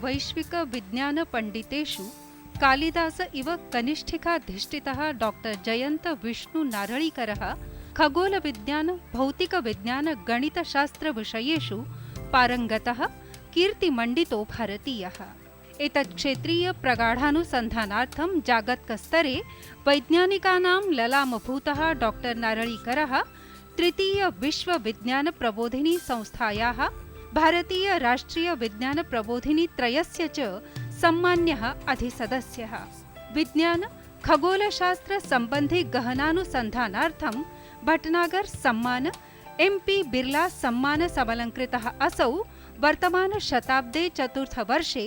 वैश्विक विज्ञान पंडितेषु कालिदास इव कनिष्ठिकाधिष्ठितः डॉक्टर जयंत विष्णु नारळीकरः खगोल विज्ञान भौतिक विज्ञान गणितशास्त्र विषयेषु पारंगतः कीर्तिमण्डितो भारतीयः। एतत् क्षेत्रीय प्रगाढानुसन्धानार्थं जागतिकस्तरे वैज्ञानिकानां ललामभूतः डॉक्टर नारळीकरः तृतीय विश्व विज्ञान प्रबोधिनी संस्थायाः भारतीय राष्ट्रीय विज्ञान प्रबोधिनी त्रयस्य च सम्मान्यः अधिसदस्यः। विज्ञान खगोलशास्त्र संबंधी गहनानुसन्धानार्थं भटनागर सम्मान MP बिर्ला सम्मान समलंकृतः असौ वर्तमान शताब्दे चतुर्थवर्षे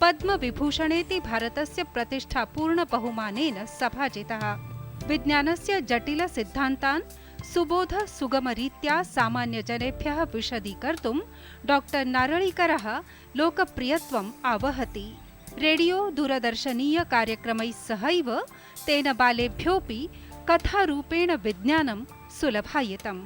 पद्मविभूषणेति भारतस्य प्रतिष्ठापूर्ण बहुमानेन सभाजितः। विज्ञानस्य जटिल सिद्धान्तान् सुबोध सुगमरीत्या सामान्यजनेभ्यः विशदीकर्तुं डॉक्टर नारळीकरः लोकप्रियत्वम् आवहति। रेडियो दूरदर्शनीय कार्यक्रमैः सहैव तेन बालेभ्योऽपि कथारूपेण विज्ञानं सुलभायितम्।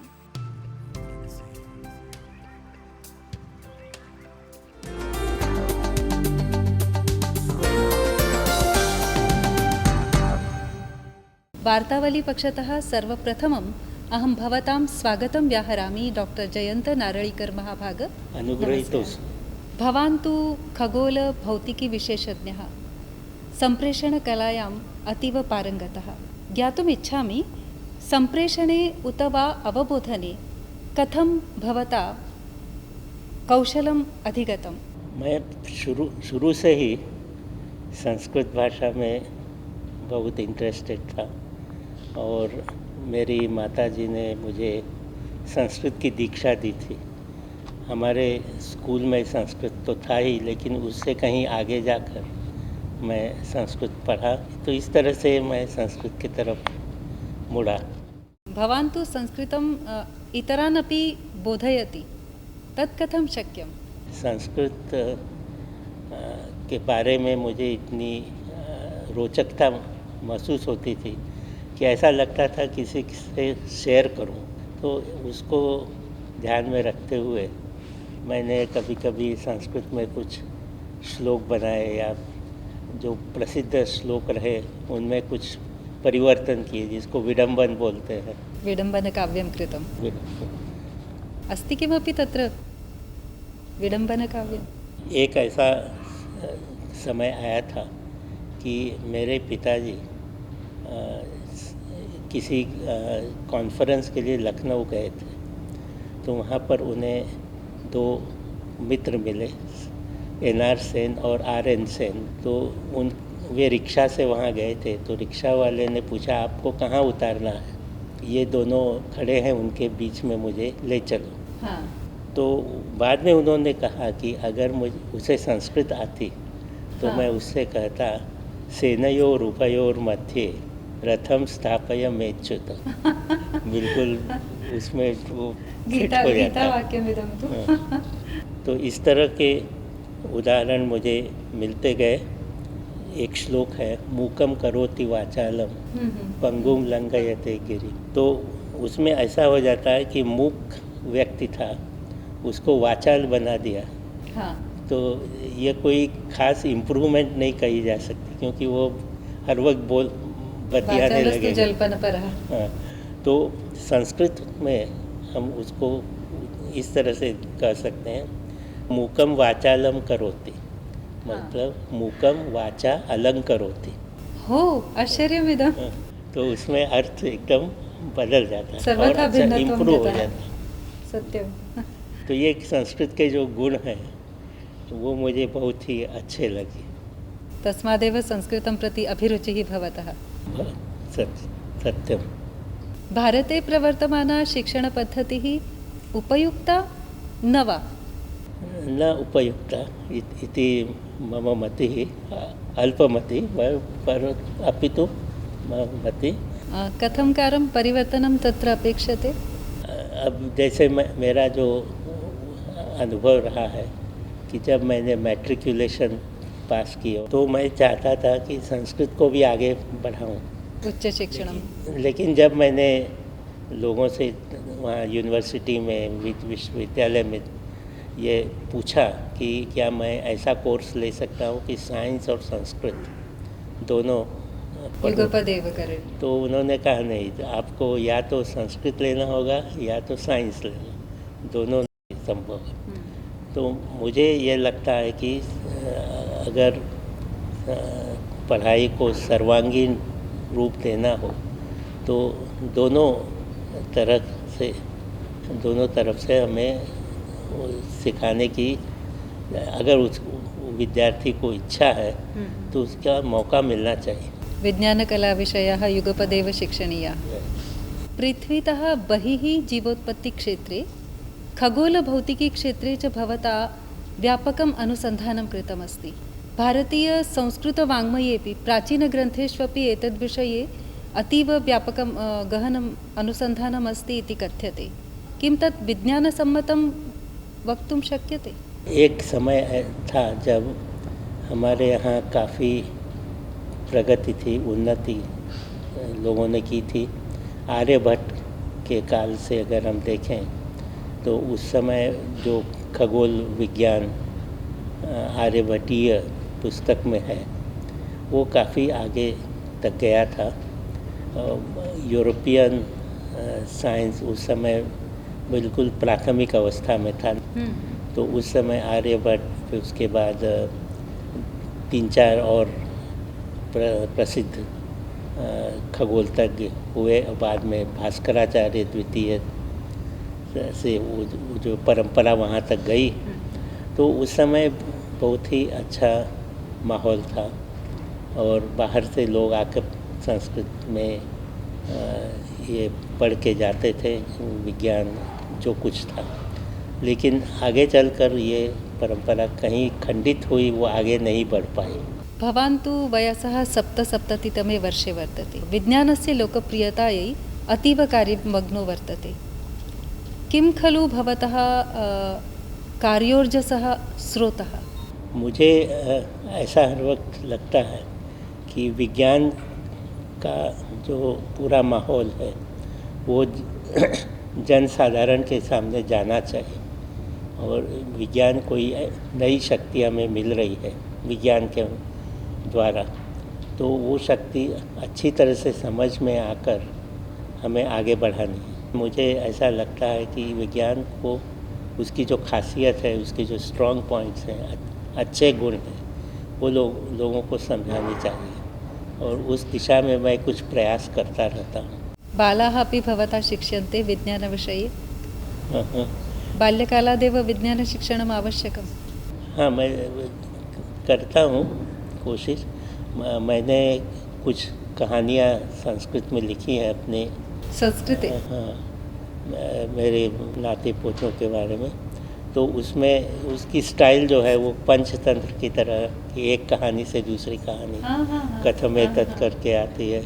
वार्तावली पक्षतः सर्वप्रथमम् अहं भवतां स्वागतं व्याहरामि डॉक्टर जयंत नारळीकर महाभाग। अनुग्रहीतोऽस्मि। भवान् तु खगोल भौतिकी विशेषज्ञः, सम्प्रेषणकलायाम् अतीव पारङ्गतः। ज्ञातुम् इच्छामि सम्प्रेषणे उत वा अवबोधने कथं भवता कौशलम् अधिगतम्? मैं शुरू से ही संस्कृत भाषा में बहुत इंटरेस्टेड था और मेरी माताजी ने मुझे संस्कृत की दीक्षा दी थी। हमारे स्कूल में संस्कृत तो था ही, लेकिन उससे कहीं आगे जाकर मैं संस्कृत पढ़ा, तो इस तरह से मैं संस्कृत की तरफ मुड़ा। भवान् तु संस्कृतं इतरान् अपि बोधयति, तत् कथं शक्यं? संस्कृत के बारे में मुझे इतनी रोचकता महसूस होती थी कि ऐसा लगता था किसी से शेयर करूं, तो उसको ध्यान में रखते हुए मैंने कभी कभी संस्कृत में कुछ श्लोक बनाए या जो प्रसिद्ध श्लोक रहे उनमें कुछ परिवर्तन किए, जिसको विडम्बन बोलते हैं। विडम्बन काव्यं कृतम् अस्ति किमपि तत्र विडम्बन काव्यम्? एक ऐसा समय आया था कि मेरे पिताजी किसी कॉन्फ्रेंस के लिए लखनऊ गए थे, तो वहाँ पर उन्हें दो मित्र मिले, NR सेन और RN सेन। तो वे रिक्शा से वहाँ गए थे, तो रिक्शा वाले ने पूछा आपको कहाँ उतारना है, ये दोनों खड़े हैं उनके बीच में, मुझे ले चलो। हाँ। तो बाद में उन्होंने कहा कि अगर उसे संस्कृत आती तो हाँ। मैं उससे कहता सेनयोर उभयोर मध्ये रथम स्थापय मेच्युत। बिल्कुल उसमें वो फिट हो जाता। हाँ। तो इस तरह के उदाहरण मुझे मिलते गए। एक श्लोक है मूकम करोति वाचालम पंगुम लंघयते गिरि। तो उसमें ऐसा हो जाता है कि मूक व्यक्ति था, उसको वाचाल बना दिया। हाँ। तो ये कोई खास इम्प्रूवमेंट नहीं कही जा सकती, क्योंकि वो हर वक्त बतियाने लगे। जलपन पर। हाँ। तो संस्कृत में हम उसको इस तरह से कह सकते हैं मूकम वाचालम करोति, मतलब मूकम वाचा अलंग करोति। हो, आश्चर्यमिदं। हाँ। तो उसमें अर्थ एकदम बदल जाता है, सर्वथा भिन्नत्वं इम्प्रूव हो जाता है। जाता है। सत्यम। तो ये संस्कृत के जो गुण हैं वो मुझे बहुत ही अच्छे लगे। तस्मादेव संस्कृतं प्रति अभिरुचिः भवतः। सत्यं। भारते प्रवर्तमाना शिक्षणपद्धतिः उपयुक्ता न वा? न उपयुक्ता इति मम मतिः, अल्पमतिः, पर अपि तु मम मतिः। कथं कारं परिवर्तनं तत्र अपेक्षते? अब जैसे मेरा जो अनुभव रहा है कि जब मैंने मैट्रिकुलेशन पास किया तो मैं चाहता था कि संस्कृत को भी आगे बढ़ाऊं, उच्च शिक्षणम। लेकिन जब मैंने लोगों से वहाँ यूनिवर्सिटी में विश्वविद्यालय में ये पूछा कि क्या मैं ऐसा कोर्स ले सकता हूँ कि साइंस और संस्कृत दोनों पढ़ूं। युगपदेव करें। तो उन्होंने कहा नहीं, तो आपको या तो संस्कृत लेना होगा या तो साइंस लेना, दोनों नहीं संभव है। तो मुझे ये लगता है कि अगर पढ़ाई को सर्वांगीण रूप देना हो तो दोनों तरफ से हमें सिखाने की, अगर उस विद्यार्थी को इच्छा है तो उसका मौका मिलना चाहिए। विज्ञानकलाविषयाः युगपदेव शिक्षणीयाः। पृथ्वीतः बहिः जीवोत्पत्तिक्षेत्रे खगोलभौतिकीक्षेत्रे च भवता व्यापकम् अनुसन्धानं कृतमस्ति। भारतीयसंस्कृतवाङ्मयेऽपि प्राचीनग्रन्थेष्वपि एतद्विषये अतीव व्यापकं गहनम् अनुसन्धानम् अस्ति इति कथ्यते। किं तत् विज्ञानसम्मतं वक्तुं शक्यते? एक समय था जब हमारे यहाँ काफ़ी प्रगति थी, उन्नति लोगों ने की थी। आर्यभट्ट के काल से अगर हम देखें तो उस समय जो खगोल विज्ञान आर्यभट्टीय पुस्तक में है वो काफ़ी आगे तक गया था। यूरोपियन साइंस उस समय बिल्कुल प्राथमिक अवस्था में था। तो उस समय आर्यभट्ट, फिर उसके बाद 3-4 और प्रसिद्ध खगोलतज्ञ हुए। बाद में भास्कराचार्य द्वितीय से वो जो परंपरा वहाँ तक गई। तो उस समय बहुत ही अच्छा माहौल था और बाहर से लोग आकर संस्कृत में ये पढ़ के जाते थे विज्ञान जो कुछ था। लेकिन आगे चलकर ये परंपरा कहीं खंडित हुई, वो आगे नहीं बढ़ पाई। भवान् तु वयसः 77तमे वर्षे वर्तते। विज्ञानस्य लोकप्रियतायै अतीव कार्यमग्नो वर्तते। किं खलु भवतः कार्योर्जसः स्रोतः? मुझे ऐसा हर वक्त लगता है कि विज्ञान का जो पूरा माहौल है वो जन साधारण के सामने जाना चाहिए। और विज्ञान कोई नई शक्ति हमें मिल रही है विज्ञान के द्वारा, तो वो शक्ति अच्छी तरह से समझ में आकर हमें आगे बढ़ानी है। मुझे ऐसा लगता है कि विज्ञान को उसकी जो खासियत है, उसके जो स्ट्रॉन्ग पॉइंट्स हैं, अच्छे गुण हैं, वो लोगों को समझाने चाहिए और उस दिशा में मैं कुछ प्रयास करता रहता हूँ। बालाः अपि भवता शिक्ष्यन्ते विज्ञानविषये? हाँ। बाल्यकालादेव विज्ञानशिक्षणम् आवश्यकं? हाँ, मैं करता हूँ कोशिश। मैंने कुछ कहानियाँ संस्कृत में लिखी हैं अपने संस्कृते? हाँ, मेरे नाते पोतों के बारे में। तो उसमें उसकी स्टाइल जो है वो पंचतंत्र की तरह कि एक कहानी से दूसरी कहानी कथमे तत् करके आती है,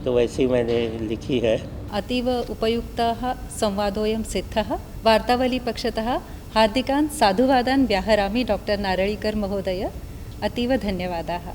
तो वैसी मैंने लिखी है। अतीव उपयुक्तः संवादोऽयं सिद्धः। वार्तावलीपक्षतः हार्दिकान् साधुवादान् व्याहरामि डॉक्टर नारळीकर महोदय। अतीव धन्यवादाः।